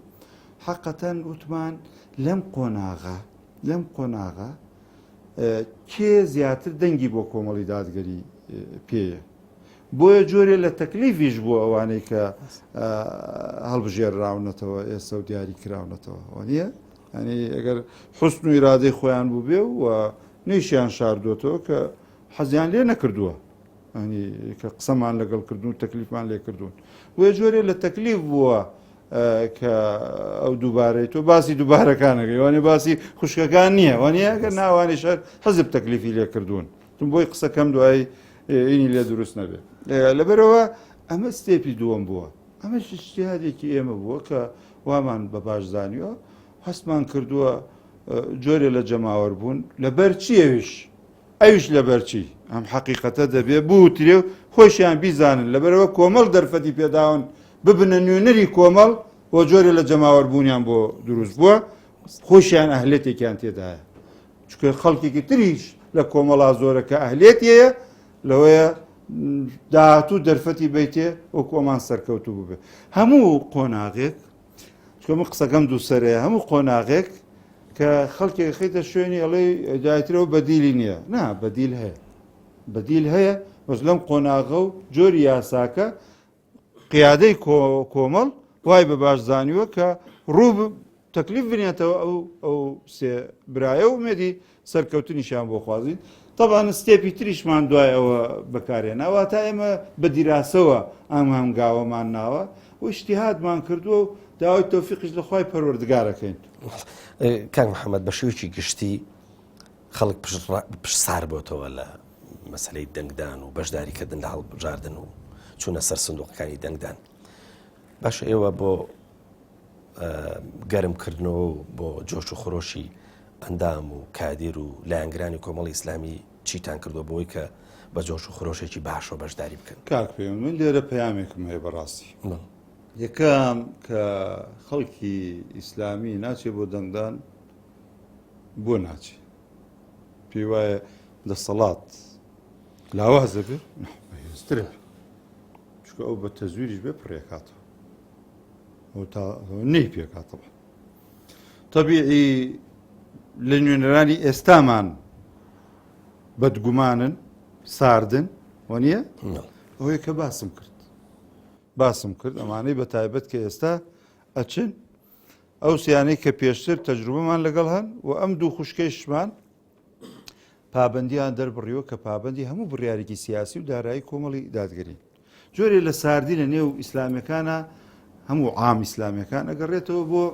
حەقەتەن وتمان لەم قۆناغا کێ زیاتر دەنگی بۆ کۆمەڵی دادگەری پێیە بۆیە جۆرێ لە تەکلیفیش بوو ئەوانەی کە هەڵبژێرراونەتەوە ئێستا و دیاری کراونەتەوە وانە ئەنی ئەگەر حوسن و ئیرادەی خۆیان بوو بێ و نیشیان شاردوێتەوە کە حەزیان لێ نەکردووە ئەنی کە قسەمان لەگەڵ کردوون تەکلیفمان لێ کردوون بۆیە جۆرێ لە تەکلیف بووە کە ئەو دووبارەی تۆ باسی دووبارەکانەکەی وانێ باسی خوشکەکان نییە وانە ئەگەر ناوانی شار حەزب تەکلیفی لێ کردوون تم بۆی قسەکەم دوایی ئینی لێ دروست نەبێت لەبەرەوە ئەمە ستێپی دووەم بووە ئەمە اجتیهادێکی ئێمە بووە کە وامان بە باش زانیوە هەستمان کردووە جۆرێ لە جەماوەر بوون لەبەر چیەویش ئەویش لەبەرچی ئەم حەقیقەتە دەبێت بووترێ و خۆشیان بیزانن لەبەرەوە کۆمەڵ دەرفەتی پێداون ببنە نوێنەری کۆمەڵ بۆ جۆرێ لە جەماوەربوونیان بۆ دروست بووە خۆشیان ئەهلێتێکیان تێدایە چکە خەڵکێکی تریش لە کۆمەڵا زۆرەکە ئەهلێتیەیە لەوەیە داهاتوو دەرفەتی بیتێ و کۆمان سەرکەوتو بووبێ هەموو قۆناغێک چکەمە قسەکەم دووسەرەیە هەموو قۆناغێک کە خەڵکێک خەیتە شوێنی ئەڵێ دایترەوە بەدیلی نییە نا بەدیل هەیە بەس لەم قۆناغە و جۆری یاساکە قیادەی کۆمەڵ وای بە باش زانیوە کە ڕوو تەکلیف بنێتەوە ئەو سێ برایە و مێدی سەرکەوتنیشان بۆ خوازین طبعاً ستێپی تریشمان دوای ئەوە بەکارێناوە تا ئێمە بە دیراسەوە ئەم هەنگاوەمان ناوە و اجتیهادمان کردووە و داوای تەوفیقیش لە خوای پەروەردگارەکەین. کاک محەممەد بە شێوەیەکی گشتی خەڵک پشت سار بۆتەوە لە مەسەلەی دەنگدان و بەشداریکردن لە هەڵبژاردن و چوونە سەر سندوقەکانی دەنگدان باش ئێوە بۆ گەرمکردنەوە و بۆ جۆش و خۆشی ئەندام و کادیر و لایەنگرانی کۆمەڵی ئیسلامی چیتان کردووە بۆی کە بە جۆش و خۆشێکی باشەوە بەشداری بکەن؟ کاک پێم من لێرە پەیامێکم هەیە بەڕاستی یەکەم کە خەڵکی ئیسلامی ناچێ بۆ دەنگدان بۆ ناچێ پێی وایە دەسەڵات لاوازە بێ بەهێزترە چکە ئەو بە تەزویریش بێ پڕێکاتەوە ئەو تا نەی پێکاتەوە تەبیعی لە نوێنەرانی ئێستامان بەدگومانن ساردن وە نییە ئەوەیە کە باسم کرد ئەمانەی بە تایبەت کە ئێستا ئەچن ئەو سیانەی کە پێشتر تەجروبەمان لەگەڵ هەن و ئەم دوو خوشکەیشمان پابندیان دەربڕیەوە کە پابندی هەموو بڕیارێکی سیاسی و دارایی کۆمەڵی دادگەری جۆرێ لە ساردی لە نێو ئیسلامیەکانە هەموو عام ئیسلامیەکان ئەگەڕێتەوە بۆ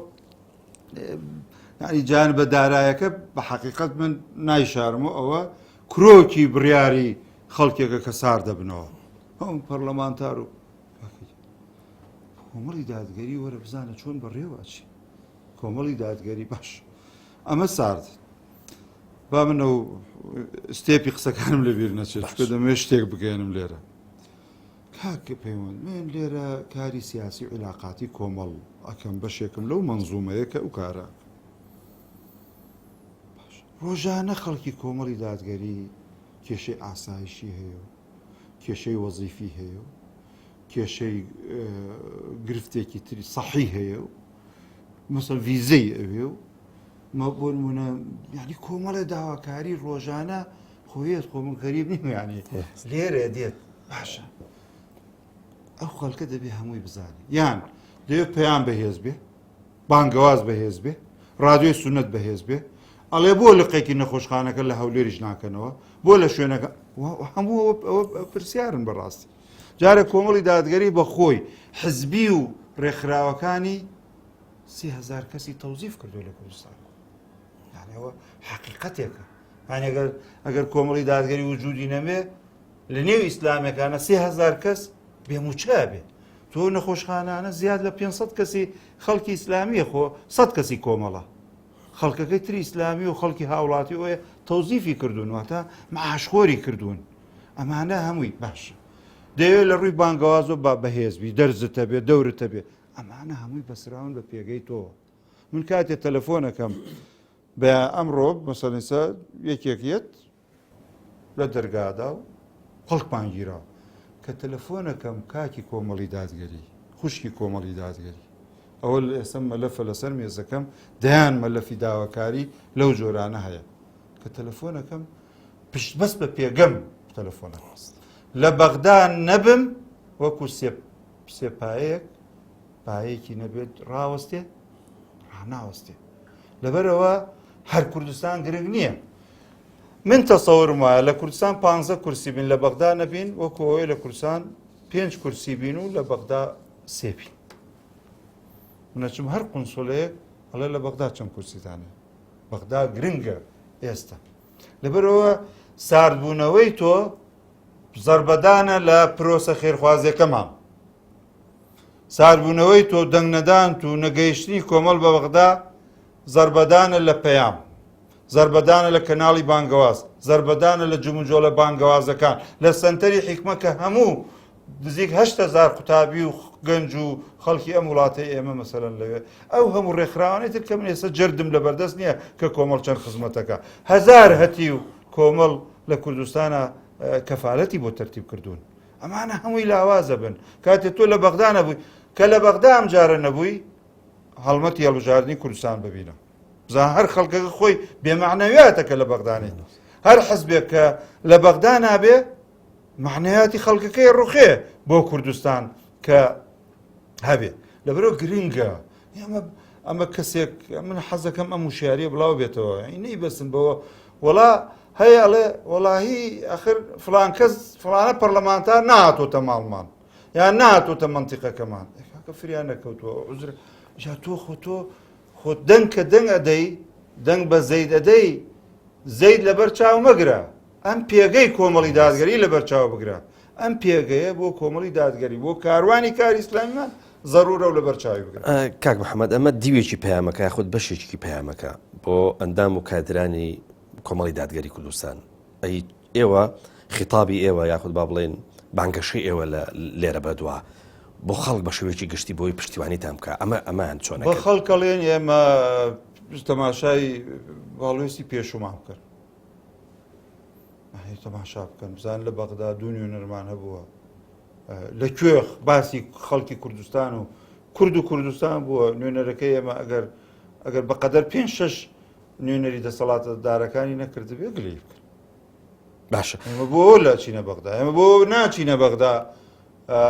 ینی جان بە دارایەکە بە حەقیقەت من نایشارمەوە ئەوە کرۆکی بڕیاری خەڵکێکە کە سار دەبنەوە هەم پەرلەمانتار و کۆمەڵی دادگەری وەرە بزانە چۆن بەڕێوەچی کۆمەڵی دادگەری باش ئەمە سارد با منە و ستێپی قسەکانم لەبیر نەچێت چکە دەمێ شتێک بگەێنم لێرە کاکە پەیوەند من لێرە کاری سیاسی علاقاتی کۆمەڵ ئەکەم بەشێکم لەو مەنزومەیە کە ئەو کارە ڕۆژانە خەڵکی کۆمەڵی دادگەری کێشەی ئاسایشی هەیە و کێشەی وەزیفی هەیە و کێشەی گرفتێکی تری سەحی هەیە و مەسەڵ ڤیزەی ئەوێ و مە بۆ نمونە یعنی کۆمەڵە داواکاری ڕۆژانە خۆیت خۆ من غەریب نیم یعنی لێرە دێت باشە ئەو خەڵکە دەبێ هەمووی بزانێ یان دەوێت پەیام بەهێز بێ بانگەواز بەهێز بێ ڕادیۆی سونەت بەهێز بێ ئەڵێ بۆ لقێکی نەخۆشخانەکە لە هەولێریش ناکەنەوە بۆ لە شوێنەکە هەموو ئەوە پرسیارن بەڕاستی جارە کۆمەڵی دادگەری بە خۆی حزبی و ڕێکخراوەکانی 30,000 کەسی تەوزیف کردو لە کوردستان یانەوە حەقیقەتێکە ئەگەر کۆمەڵی دادگەری وجودی نەمێ لە نێو ئیسلامیەکانە 30,000 کەس بێموچە بێ تۆ نەخۆشخانانە زیاد لە 500 کەسی خەڵکی ئیسلامیە خۆ 100 کەسی کۆمەڵە خەڵکەکەی تری ئیسلامی و خەڵکی هاوڵاتی ئەوە تەوزیفی کردوون واتە معاشخۆری کردوون ئەمانە هەمووی باشە دەوێت لە ڕووی بانگەوازۆ بەهێزبی دەرزتە بێ دەورتە بێ ئەمانە هەمووی بەسراون بە پێگەی تۆ من کاتێ تەلەفۆنەکەم بە ئەمڕۆ مەسەلەنسە یەکێکیت لە دەرگادا و خەڵکمان گیراوە کە تەلەفۆنەکەم کاکی کۆمەڵی دادگەری خوشکی کۆمەڵی دادگەری ئەوە ئێستا مەلەفە لەسەر مێزەکەم دەیان مەلەفی داواکاری لەو جۆرانە هەیە کە تەلەفۆنەکەم پشت بەست بە پێگەم تەلەفۆنە لە بەغدا نەبم وەکو سێپایەک پایەکی نەبێت ڕاوەستێ ڕناوەستێ لەبەرەوە هەر کوردستان گرنگ نییە من تەسەوڕم وایە لە کوردستان 15 کورسی بین لە بەغدا نەبین وەکو ئەوەی لە کوردستان 5 کورسی بین و لە بەغدا 3 بین منەچم هەر قونسوڵەیەک هەڵە لە بەغدا چەند کورسیتانێ بەغدا گرنگە ئێستا لەبەرەوە ساردبوونەوەی تۆ زەربەدانە لە پرۆسە خێرخوازیەکەمان ساردبوونەوەی تۆ دەنگنەدان و نەگەیشتنی کۆمەڵ بە بەغدا زەربەدانە لە پەیام زەربەدانە لە کەناڵی بانگەواز زەربەدانە لە جموجۆلە بانگەوازەکان لە سەنتەری حیکمە کە هەموو نزیک 8,000 قوتابی و گەنج و خەڵکی ئەم وڵاتی ئێمە مەسەلەن لەوێ ئەو هەموو ڕێکخراوانەی تر کە من ئێستا جردم لە بەردەست نییە کە کۆمەڵ چەند خزمەتەکە 1000 هەتی و کۆمەڵ لە کوردستانە کەفالەتی بۆ تەرتیب کردوون ئەمانە هەمووی لاوازە بن کاتێ تۆ لە بەغدا نەبووی کە لە بەغدا ئەم جارە نەبووی هەڵمەتی هەڵبژاردننی کوردستان ببینە بزان هەر خەڵکەکە خۆی بێمەعنەویاتەکە لە بەغدانێ هەر حەزبێک کە لە بەغدا نابێ معنەیاتی خەڵکەکەی ڕوخێ بۆ کوردستان کە هەبێ لەبەرەوە گرنگە ئەمە کەسێک من حەزەکەم ئەم وشیاریە بڵاو بێتەوە نەی بەسن بەوە وەڵا هەیە ئەڵێ وەڵاهی ئەخر فڵان کەس فڵانە پەرلەمانتار نهاتۆتە ماڵمان یان نهاتۆتە مەنتیقەکەمان کە فریان نەکەوتووە عوزر جا تۆ خۆ دەنگ کە دەنگ ئەدەی دەنگ بە زەید ئەدەی زەید لەبەر چاو مەگرە ئەم پێگەی کۆمەڵی دادگەری لەبەر چاو بگرە ئەم پێگەیە بۆ کۆمەڵی دادگەری بۆ کاروانی کاری ئیسلامیمان زەرورە و لەبەر چاوی بگرە کاک محەممەد ئەمە دیوێکی پەیامەکە خودت بەشێکی پەیامەکە بۆ ئەندام و کادرانی کۆمەڵی دادگەری کوردستان ئەی ئێوە خیتابی ئێوە یاخود با بڵێن بانگەشەی ئێوە لێرە بەدووە بۆ خەڵک بە شێوەیەکی گشتی بۆی پشتیوانیتان بکە ئەمان بە چۆنەکە خەڵکەڵێن ئێمە تەماشای باڵوێستی پێشومان بکەن تەماشا بکەن بزان لە بەغدا دوو نوێنەرمان هەبووە لەکوێ باسی خەڵکی کوردستان و کوردستان بووە نوێنەرەکەی ئێمە ئەگەر بەقەدەر 5-6 نوێنەری دەسەڵاتە دارەکانی نەکردبێ گلەی بکەن باشە ئێمە بۆ لە چینە بەغدا ئێمە بۆ ناچینە بەغدا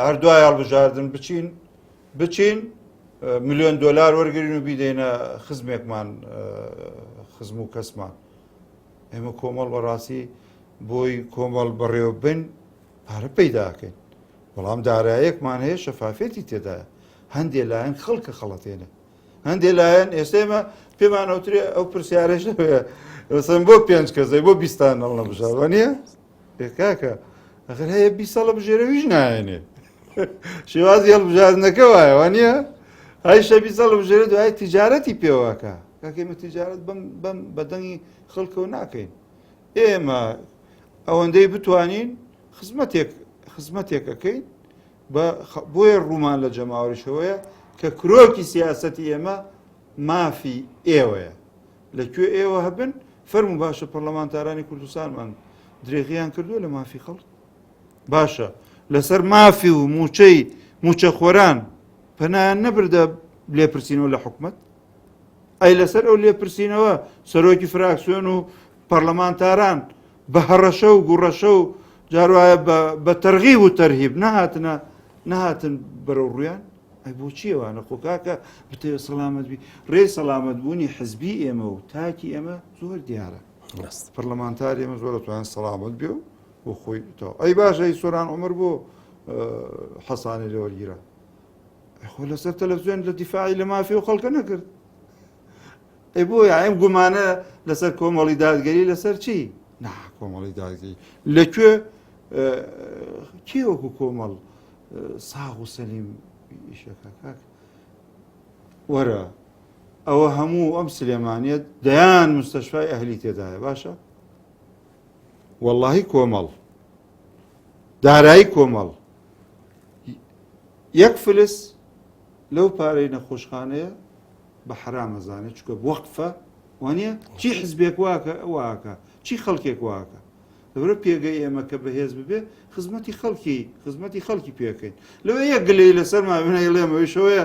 هەردوای هەڵبژاردن بچین $1 ملیۆن وەرگین و بیدەینە خزمێکمان خزم و کەسمان ئێمە کۆمەڵ بەڕاستی بۆی کۆمەڵ بەڕێوە بن پارە پەیداکەین بەڵام داراییەکمان هەیە شەفافێتی تێدایە هەندێک لایەن خەڵکە خەڵەتێنە هەندێک لایەن ئێستێمە پێمان ئەوترێ ئەو پرسیارەش ئەوەسم بۆ 5 کەسەی بۆ 20 هەڵ نەبژاوە نییە پێکاکە ئەخر هەیە 20 ساڵە بژێرەویش نایێنێ شێوازی هەڵبژاردنەکە وایەوە نییە هەی شە 20 ساڵە بژێرە دوای تیجارەتی پێوەکە کاکێمە تیجارەت بەم بەدەنگی خەڵکەوە ناکەین ئێمە ئەوەندەی بتوانین خزمەتێکەکەین بۆیە ڕوومان لە جەماوەریشەوەیە کە کرۆکی سیاسەتی ئێمە مافی ئێوەیە لەکوێ ئێوە هەبن فەرمو باشە پەرلەمانتارانی کوردستانمان درێغیان کردووە لە مافی خەڵک باشە لەسەر مافی و موچە خۆران پەنایان نەبردە لێپرسینەوە لە حکومەت ئەی لەسەر ئەو لێپرسینەوە سەرۆکی فراکسیۆن و پەرلەمانتاران بە هەڕەشە و گوڕەشە و جاروایە بە تەرغیب و تەرهیب نەهاتن بەرەو ڕویان ئەی بۆچی ئەوانە خۆ کاکە بتەوە سەلامەت بی ڕێ سەلامەت بوونی حزبی ئێمە و تاکی ئێمە زۆر دیارە پەرلەمانتار ئێمە زۆر دەتوانن سەلامەت بێ و بۆ خۆی تەوە ئەی باشە ئەی سۆران عومەر بۆ حەسانی لەوەرگیرە خۆ لەسەر تەلەڤیزیۆن لە دیفاعی لە مافی و خەڵکە نەکرد ئەی بۆ ئەم گومانە لەسەر کۆمەڵی دادگەری لەسەر چی نا کۆمەڵی دادگەری لەکوێ کێ وەکو کۆمەڵ ساغ و سەلیم ئیشەکە کاک وەرە ئەوە هەموو ئەم سلێمانیت دەیان مستەشفای ئەهلی تێدایە باشە وەڵڵاهی کۆمەڵ دارایی کۆمەڵ یەک فلس لەو پارەی نەخۆشخانەیە بە حرامەزانێت چکە وەقفە وانە چی حزبێک واکە چی خەڵکێک واکە لەبرە پێگەی ئێمە کە بەهێز ببێ خزمەتی خەڵکی پێکەین لەوە یەک گلەی لەسەرمان بنەیڵێمەوەیشەوەیە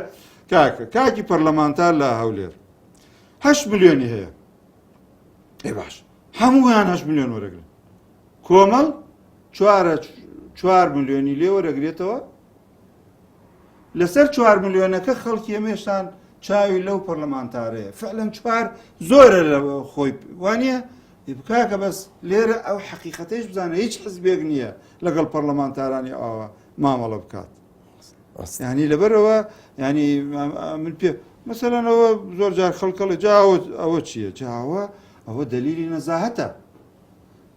کاکی پەرلەمانتار لە هەولێر 8 ملیۆنی هەیە ئێ باش هەموویان 8 ملیۆن وەرەگرن کۆمەڵ 4 ملیۆنی لێ وەرەگرێتەوە لەسەر 4 ملیۆنەکە خەڵکی ئێمێشتان چاوی لەو پەرلەمانتارەیە فعلەن 4 زۆرە لە خۆی وانە بکاکە بەس لێرە ئەو حەقیقەتەیش بزانە هیچ حزبێک نییە لەگەڵ پەرلەمانتارانی ئەوە مامەڵە بکات ینی لەبەرەوە ینی من پێ مەسەلەن ئەوە زۆر جار خەڵکەڵە جاوت ئەوە چییە جاوە ئەوە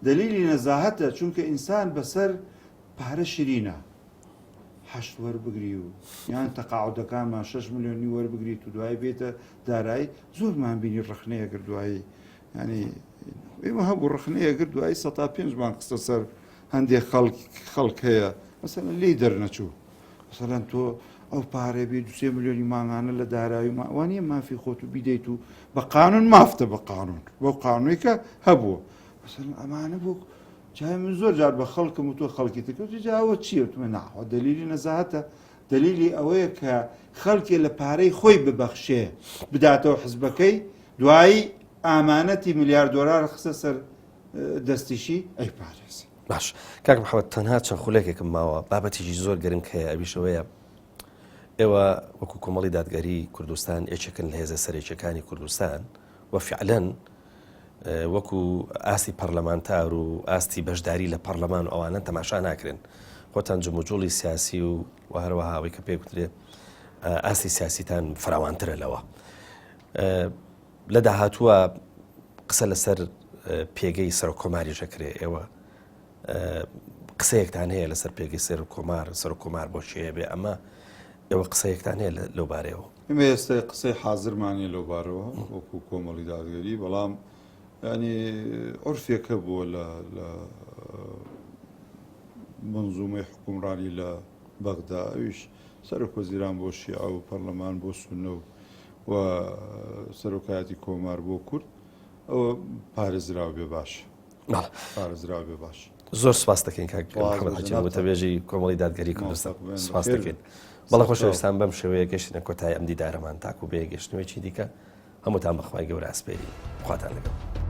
دلیلی نەزاهەتە چونکە ئینسان بەسەر پارە شیرینە 8 وەربگری و یان تەقاعودەکانمان 6 ملیۆنی وەربگریت و دوای بێتە دارایی زۆرمان بینی ڕخنەیە گردوایی ینی ئێمە هەبوو ڕخنەیە گردوایی 105مان قسە سەر هەندێک خەڵک هەیە مەسەلەن لی دەرنەچوو مەسەلەن تۆ ئەو پارێ بێ 2 ملیۆنی مانگانە لە دارایی وانە مافی خۆت و بیدەیت و بە قانون مافتە بە قانون بۆ قانونی کە هەبووە مەسەلەن ئەمانە بوو جای من زۆر جار بە خەڵکم و تۆ خەڵکی تکەوت جاوە چییە وتمە ناوە دلیلی نەزاهەتە دلیلی ئەوەیە کە خەڵکێ لە پارەی خۆی ببەخشێ بداتەوە حزبەکەی دوایی ئامانەتی $1 ملیار خستە سەر دەستیشی ئەی پارێزی باش کاک محەممەد تەنها چەند خولێکێکم ماوە بابەتیژی زۆر گرنگ هەیە ئەویشەوەیە ئێوە وەکو کۆمەڵی دادگەری کوردستان یەکێکن لە هێزە سەرێکیەکانی کوردستان و فعلەن وەکو ئاستی پەرلەمانتار و ئاستی بەشداری لە پەرلەمان و ئەوانە تەماشا ناکرێن خۆتان جموجوڵی سیاسی و هەروەهاوی کە پێکوترێ ئاستی سیاسیتان فراوانترە لەوە لە داهاتووە قسە لەسەر پێگەی سەر کۆماریشە کرێ ئێوە قسەیەکتان هەیە لەسەر پێگەی سەر کۆمار بۆ شێ بێ ئەمە ئێوە قسەیەکتان هەیە لەو بارەوە ئێمە ئێستا قسەی حازرمانی لەو بارەوە وەکو کۆمەڵی دادگەری بەڵام ینی عرفێکە بووە لە منزومەی حکومڕانی لە بەغدا ئەویش سەرۆکوەزیران بۆ شیعە و پەرلەمان بۆ سونە و سەرۆکایەتی کۆمار بۆ کورد ئەوە پارێزراوە بێ باش پارێزراوە بێ باش. زۆر سپاس دەکەین کاکەوتەبێژی کۆمەڵی دادگەری کوردستان سپاس دەکەین. بەڵام خۆشەویستان بەم شێوەیە گەشتنە کۆتایی ئەم دیدارەمان تاکو بێ گەشتنەوەیکی دیکە هەمووتان بەخوای گەورە ئەسپێری خواتان لەگەڵ.